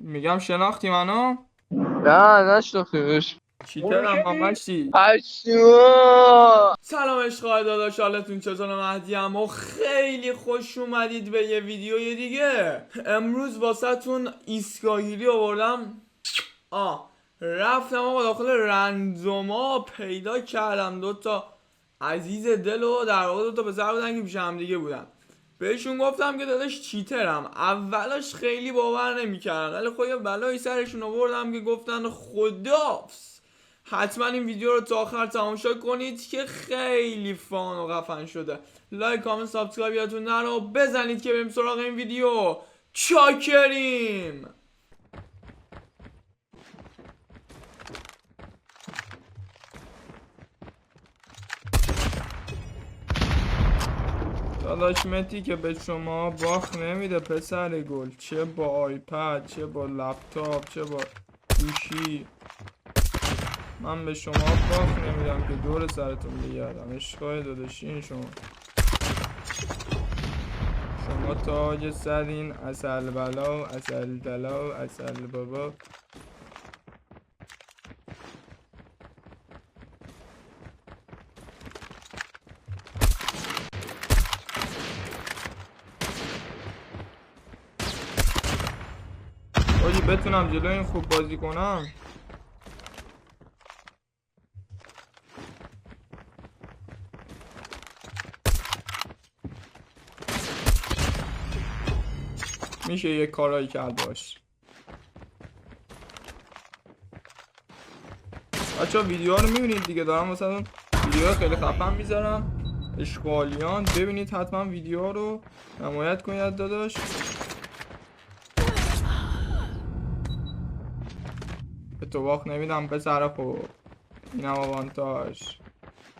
میگم شناختی منو؟ نه نشناختیمش. چیترم من مشتی. پشمام. سلام عشقای داداش، حالتون چطور؟ مهدیم و خیلی خوش اومدید به یه ویدیوی دیگه. امروز واسهتون ایسکاهیلی آوردم. رفتم آقا داخل رندوما پیدا کردم دوتا عزیز دل و در واقع دوتا پسر بودن که پیش هم دیگه بودن. بهشون گفتم که داداش چیترم. اولاش خیلی باور نمیکردن، ولی خب یه بلایی سرشون آوردم که گفتن خداحافظ. حتما این ویدیو رو تا آخر تماشا کنید که خیلی فان و خفن شده. لایک، کامنت، سابسکرایب یادتون نره. بزنید که بریم سراغ این ویدیو. چاکریم. داداش متی که به شما باخ نمیده پسر گل، چه با آیپد، چه با لپتاپ، چه با گوشی. من به شما باخ نمیدم که دور سرتون بگردم. عشقای داداشین شما تاج سرین، اصل بلا، اصل دلا، اصل بابا. آجی بتونم جلو این خوب بازی کنم. میشه یه کارایی کرد باش. بچه ها ویدیو ها رو میبینید دیگه، دارم مثلا ویدیو خیلی خفن میذارم. اشغالیان ببینید حتما ویدیو ها رو حمایت کنید داداش. به تو باخت نمیدم پسر خوب. اینم آوانتاژ.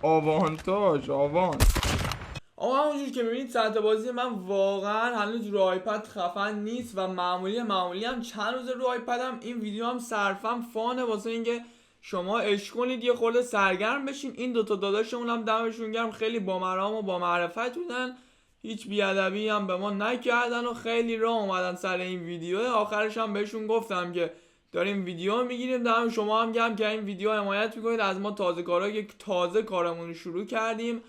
آوان. آقا همونجور که میبینید سطح بازی من واقعا هنوز رو آیپد خفن نیست و معمولی هم چند روز رو آیپدم. این ویدیو هم صرفا فانه واسه اینکه شما عشق کنید، یه خورده سرگرم بشین. این دوتا داداشمون هم دمشون گرم، خیلی با مرام و با معرفت بودن، هیچ بیادبی هم به ما نکردن و خیلی راه اومدن سر این ویدیو. آخرش هم بهشون گفتم که داریم ویدیو میگیریم. دم شما هم گرم که این ویدیو حمایت میکنید از ما. تازه کارمون شروع کردیم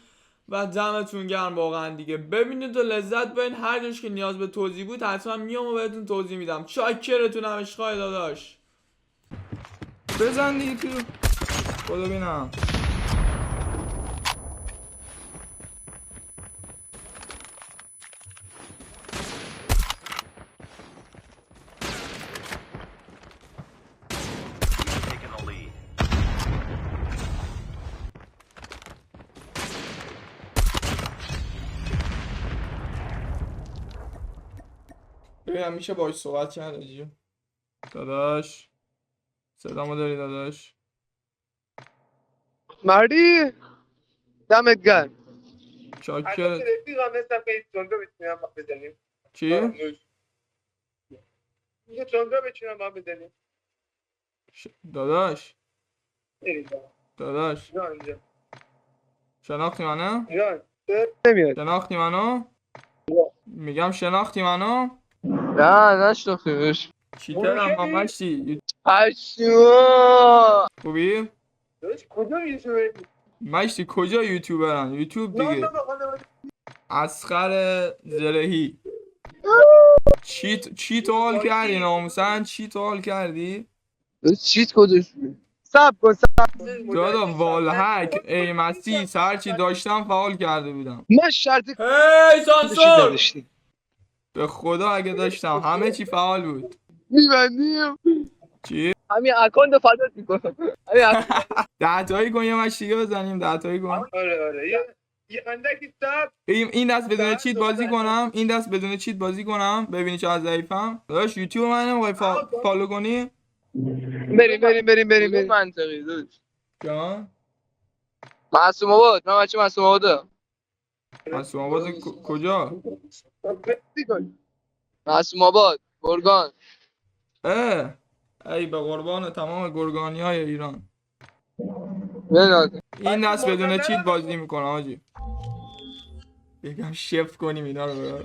و دمتون گرم واقعا دیگه. ببینید و لذت ببرید. هر جاش که نیاز به توضیح بود حتما میام و بهتون توضیح میدم. چاکرتونم عشقای داداش. بزن دیگه تو خدا بینم. ببینم میشه باش صحبت کرد آجی. داداش صدامو داری داداش؟ مردی دمت گرم. چاکر. بزنیم. چی؟ یه چونگا بچینم با هم بزنیم. داداش اینا اینجا. شناختی منو؟ اینا. نمیاد. شناختی منو؟ میگم شناختی منو؟ نه نشناختیمش. چیترم من مشتی. پشمام. خوبی؟ داداش کجا یوتیوبر؟ مشتی کجا یوتیوبرن؟ یوتیوب دیگه. اسخر زرهی. چی تو حال کردی ناموسن؟ چی تو حال کردی؟ چیت کجاش بود؟ سب کن. دادا والهک ای مسیس هرچی داشتم فعال کرده بودم. من شرط هی سانسور. نداشتی. به خدا اگه داشتم همه چی فعال بود. میبندیم. چی؟ همین اکانت فدات میکنم. دهتایی کن یه مشتیگه بزنیم. دهتایی کن. آره یه اندکی سب. این دست بدون چیت بازی کنم. این دست بدون چیت بازی کنم. ببینی چه از ضعیفم. داداش یوتیوب من نمیخوای فالو کنی؟ بریم منطقی دوست. جان معصوم آباد. من بچه معصوم آبادم. معصوم آباد کجا؟ معصوم آباد گرگان. ای به قربان تمام گرگانی های ایران. بناد. این دست بدون چیت بازی میکنم آجی. یکم شفت کنیم اینا رو.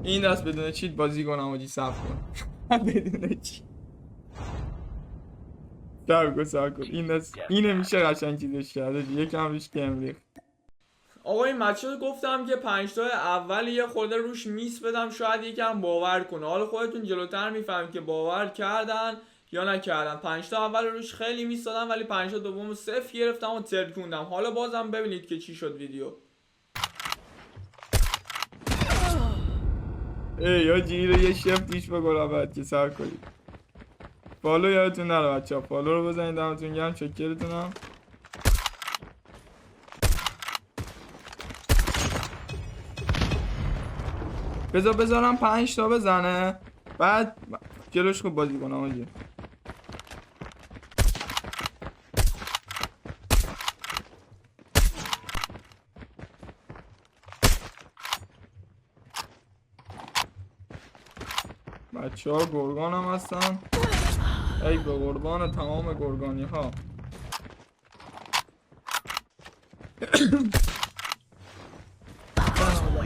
این دست بدون چیت بازی کنم آجی صبر کن. بدون چیت صبر کن این دست اینه میشه قشنگ چیزش کرد یکم روش کم ریخت. آقا این مچه رو گفتم که 5 تا اول یه خورده روش میس بدم شاید یکم باور کنه. حالا خودتون جلوتر میفهمید که باور کردن یا نکردن. 5 تا اول روش خیلی میس دادم ولی 5 تا دوم صفر گرفتم و ترکوندم. حالا بازم ببینید که چی شد ویدیو. ای آجی رو یه شف دیش بگرم بعد که سر کنید. فالو یادتون نره بچه ها، فالو رو بزنید. دمتون گرم، چکرتونم. بذارم 5 تا بزنه بعد جلوش خوب بازی کنم آجی. بچه ها گرگان هم هستن. ای به قربان تمام گرگانی ها.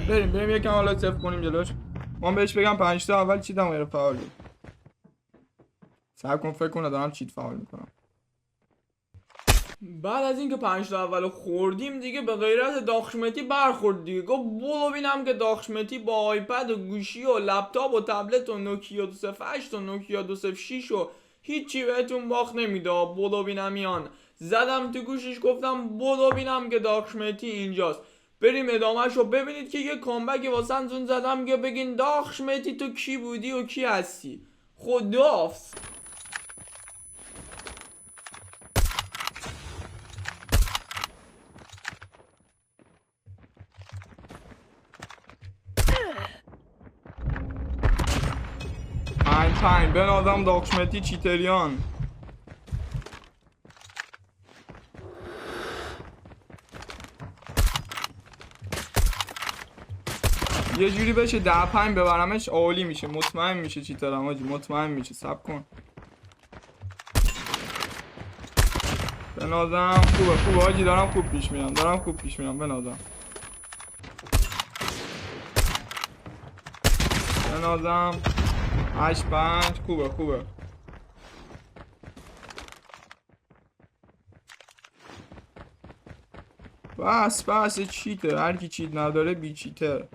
بریم یکم حالا صفر کنیم جلوش. من بهش بگم 5 تا اول چیتم غیر فعالی. صبر کن فکر کنم دارم چیت فعال میکنم. بعد از اینکه 5 تا اول خوردیم دیگه به غیرت داخشمتی برخورد دیگه. گفت برو ببینم که داخشمتی با آیپد و گوشی و لپتاپ و تبلت و نوکیا 208 و نوکیا 206 و هیچی بهتون باخت نمیده. برو ببینم میان. زدم تو گوشش گفتم برو ببینم که داخشمتی اینجاست. بریم ادامهش رو ببینید که یه کامبک واسنتون زدم که بگین داخشمتی تو کی بودی و کی هستی. خداحافظ. پنج بن آدم داخشمتی چیتریان. یه جوری بشه 10-5 ببرمش عالی میشه. مطمئن میشه چیترم آجی، مطمئن میشه. صبر کن. بنازم خوبه آجی، دارم خوب پیش میرم بنازم. بنازم 8-5 خوبه. بس چیته. هر کی چیت نداره بی چیته.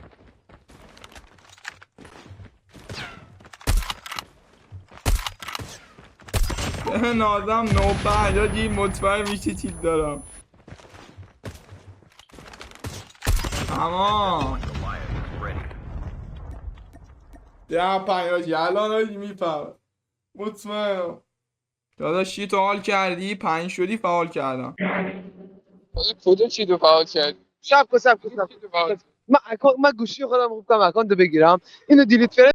بنازم 9-5 آجی مطمئن میشه چیت دارم. تمام 10-5 آجی الان آجی میفهم. مطمئنم. داداش چی تو حال کردی؟ 5 شدی فعال کردم. کدوم چی تو فعال کرد؟ سب کن من گوشی خودم خوب کنم اکانت بگیرم اینو دیلیت فرند.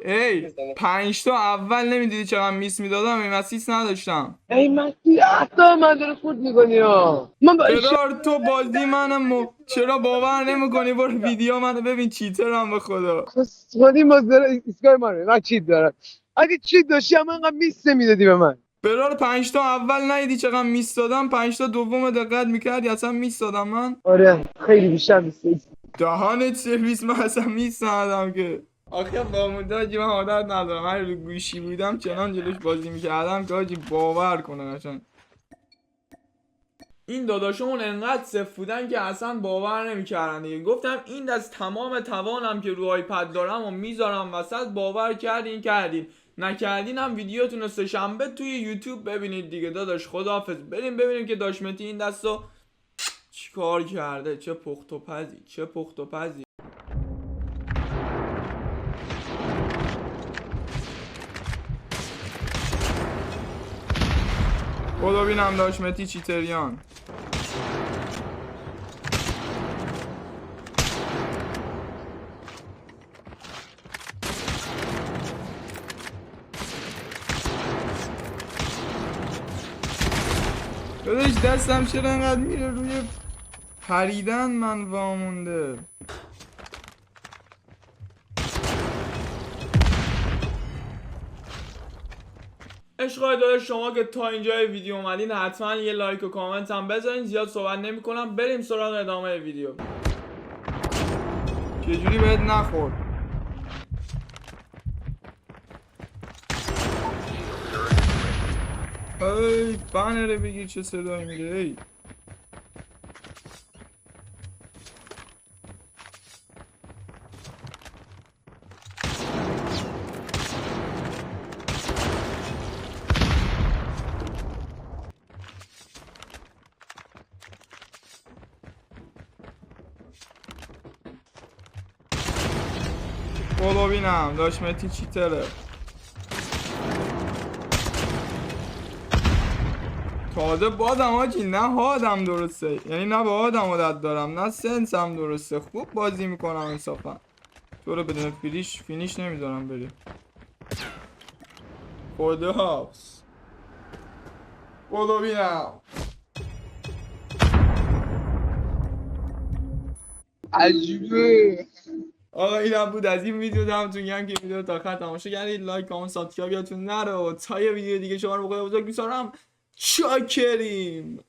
ای 5 تا اول نمیدیدی چقدر میس میدادم. این مسیس نداشتم. ای من حتی من داره خود میکنی ها. من پدر تو بازی منم چرا باور نمیکنی؟ برو ویدیو منو ببین چیترم به خدا. خودی مازدار ایسکای من چیت دارم. اگه چیت داشتی هم انقدر میس میدادی به من. برار 5 تا اول ندیدی چقدر میس دادم؟ 5 تا دوم دقت میکردی اصلا میس دادم من؟ آره خیلی بیشتر میس. دهانت سرویس، من اصلا میس ندادم که. آخه با مدت من عادت ندارم هر رو گوشی بودم چنان جلوش بازی میکردم که آجی باور کنه قشنگ. این داداشمون انقدر صفر بودن که اصلا باور نمیکردن دیگه. گفتم این دست تمام توانم که رو آیپد دارم و میذارم وسط. باور کردین نکردین هم ویدیوتون رو سه‌شنبه توی یوتیوب ببینید دیگه. داداش خداحافظ. بریم ببینیم که داخشمتی این دستو چیکار کرده. چه پخت و پزی. خدا بینم داخشمتی چیتریان. داداش دستم چرا انقدر میره روی پریدن من وامونده. عشقای داداش شما که تا اینجای ویدیو اومدین حتما یه لایک و کامنت هم بذارین. زیاد صحبت نمی کنم. بریم سراغ ادامه ویدیو. چجوری بهت نخورد؟ ای بنره بگیر چه صدایی میده ای. برو ببینم داش مهدی چیتره. تازه بادم آجی نه حادم درسته، یعنی نه با حادم عادت دارم نه سنسم درسته. خوب بازی میکنم انصافا. تو رو بدون فینیش نمیذارم بری. خداحافظ. برو ببینم. عجیبه. آقا اینم بود از این ویدیو. دمتون گرم که ویدیو تا آخر تماشا کردید. لایک کامنت سابسکرایب یادتون نره. تا یه ویدیو دیگه شما رو به خدا بزرگ می‌سپارم. چاکریم.